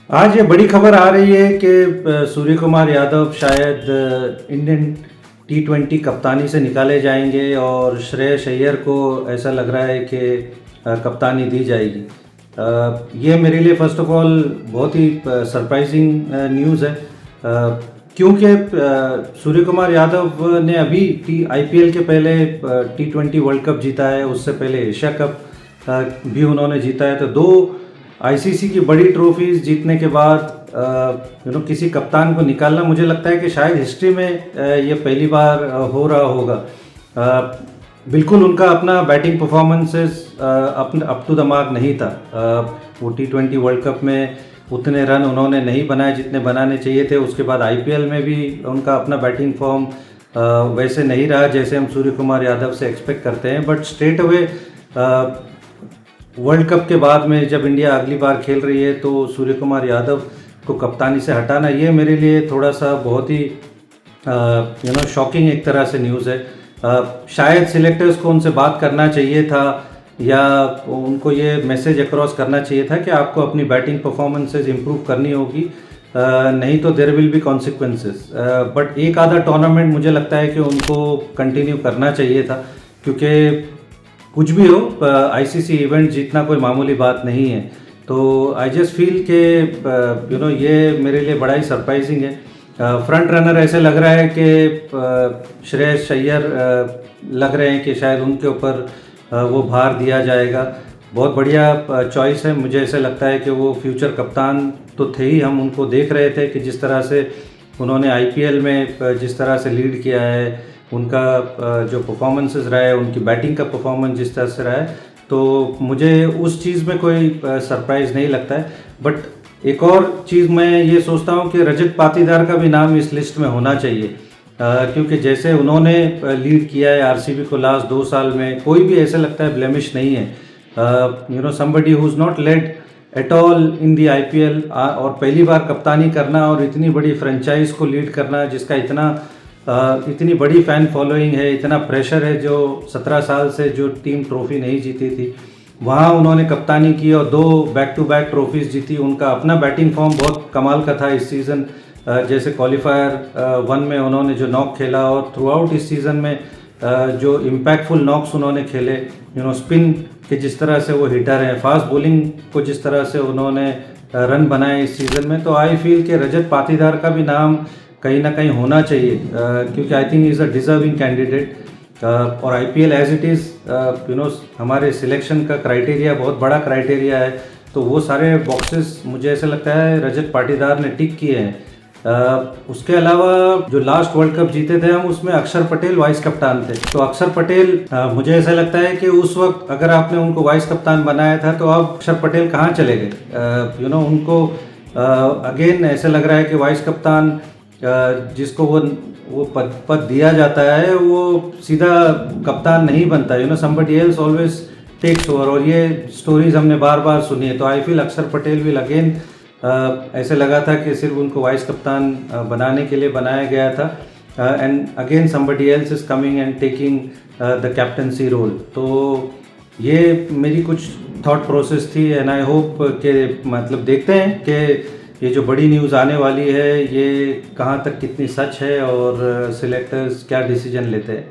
आज ये बड़ी खबर आ रही है कि सूर्य कुमार यादव शायद इंडियन T20 कप्तानी से निकाले जाएंगे और श्रेयस अय्यर को ऐसा लग रहा है कि कप्तानी दी जाएगी। ये मेरे लिए फ़र्स्ट ऑफ ऑल बहुत ही सरप्राइजिंग न्यूज़ है, क्योंकि सूर्य कुमार यादव ने अभी IPL के पहले T20 वर्ल्ड कप जीता है, उससे पहले एशिया कप भी उन्होंने जीता है। तो दो ICC की बड़ी ट्रॉफीज जीतने के बाद किसी कप्तान को निकालना, मुझे लगता है कि शायद हिस्ट्री में ये पहली बार हो रहा होगा। बिल्कुल उनका अपना batting performances up to the mark नहीं था। वो T20 वर्ल्ड कप में उतने रन उन्होंने नहीं बनाए जितने बनाने चाहिए थे। उसके बाद IPL में भी उनका अपना बैटिंग फॉर्म वैसे नहीं रहा जैसे हम सूर्य कुमार यादव से एक्सपेक्ट करते हैं। But straight away world cup के बाद में जब इंडिया अगली बार खेल रही है तो सूर्य कुमार यादव को कप्तानी से हटाना, ये मेरे लिए थोड़ा सा बहुत ही शॉकिंग एक तरह से न्यूज़ है। शायद सिलेक्टर्स को उनसे बात करना चाहिए था या उनको ये मैसेज अक्रॉस करना चाहिए था कि आपको अपनी बैटिंग परफॉर्मेंसेस इंप्रूव करनी होगी, नहीं तो there will be consequences. But एक आधा टूर्नामेंट मुझे लगता है कि उनको कंटिन्यू करना चाहिए था, क्योंकि कुछ भी हो ICC इवेंट जीतना कोई मामूली बात नहीं है। तो आई जस्ट फील के ये मेरे लिए बड़ा ही सरप्राइजिंग है। फ्रंट रनर ऐसे लग रहा है कि श्रेयस अय्यर लग रहे हैं कि शायद उनके ऊपर वो भार दिया जाएगा। बहुत बढ़िया चॉइस है। मुझे ऐसे लगता है कि वो फ्यूचर कप्तान तो थे ही, हम उनको देख रहे थे कि जिस तरह से उन्होंने IPL में जिस तरह से लीड किया है, उनका जो परफॉर्मेंसेस रहा है, उनकी बैटिंग का परफॉर्मेंस जिस तरह से रहा है, तो मुझे उस चीज़ में कोई सरप्राइज़ नहीं लगता है। बट एक और चीज़ मैं ये सोचता हूँ कि रजत पाटीदार का भी नाम इस लिस्ट में होना चाहिए, क्योंकि जैसे उन्होंने लीड किया है RCB को लास्ट 2 साल में, कोई भी ऐसा लगता है ब्लेमिश नहीं है। Somebody who is not led at all in the IPL, और पहली बार कप्तानी करना और इतनी बड़ी फ्रेंचाइज को लीड करना जिसका इतनी बड़ी फ़ैन फॉलोइंग है, इतना प्रेशर है, जो 17 साल से जो टीम ट्रॉफी नहीं जीती थी, वहाँ उन्होंने कप्तानी की और 2 बैक टू बैक ट्रॉफीज़ जीती। उनका अपना बैटिंग फॉर्म बहुत कमाल का था इस सीज़न। जैसे क्वालिफायर 1 में उन्होंने जो नॉक खेला और थ्रू आउट इस सीज़न में जो इम्पैक्टफुल नॉक्स उन्होंने खेले, स्पिन के जिस तरह से वो हिटर हैं, फास्ट बॉलिंग को जिस तरह से उन्होंने रन बनाए इस सीज़न में, तो आई फील कि रजत पाटीदार का भी नाम कहीं ना कहीं होना चाहिए, क्योंकि I think is a deserving candidate. और IPL एज इट इज़ हमारे सिलेक्शन का क्राइटेरिया बहुत बड़ा क्राइटेरिया है, तो वो सारे बॉक्सेस मुझे ऐसा लगता है रजत पाटीदार ने टिक किए हैं। उसके अलावा जो लास्ट वर्ल्ड कप जीते थे हम, उसमें अक्षर पटेल वाइस कप्तान थे। तो अक्षर पटेल मुझे ऐसा लगता है कि उस वक्त अगर आपने उनको वाइस कप्तान बनाया था तो अब अक्षर पटेल कहाँ चले गए। उनको अगेन ऐसा लग रहा है कि वाइस कप्तान जिसको वो पद दिया जाता है वो सीधा कप्तान नहीं बनता। Somebody else always takes over, और ये स्टोरीज हमने बार बार सुनी है। तो आई फील अक्षर पटेल भी अगेन ऐसे लगा था कि सिर्फ उनको वाइस कप्तान बनाने के लिए बनाया गया था, and again somebody else is coming and taking the captaincy role. तो ये मेरी कुछ थॉट प्रोसेस थी, एंड आई होप कि मतलब देखते हैं कि ये जो बड़ी न्यूज़ आने वाली है ये कहाँ तक कितनी सच है और सिलेक्टर्स क्या डिसीजन लेते हैं।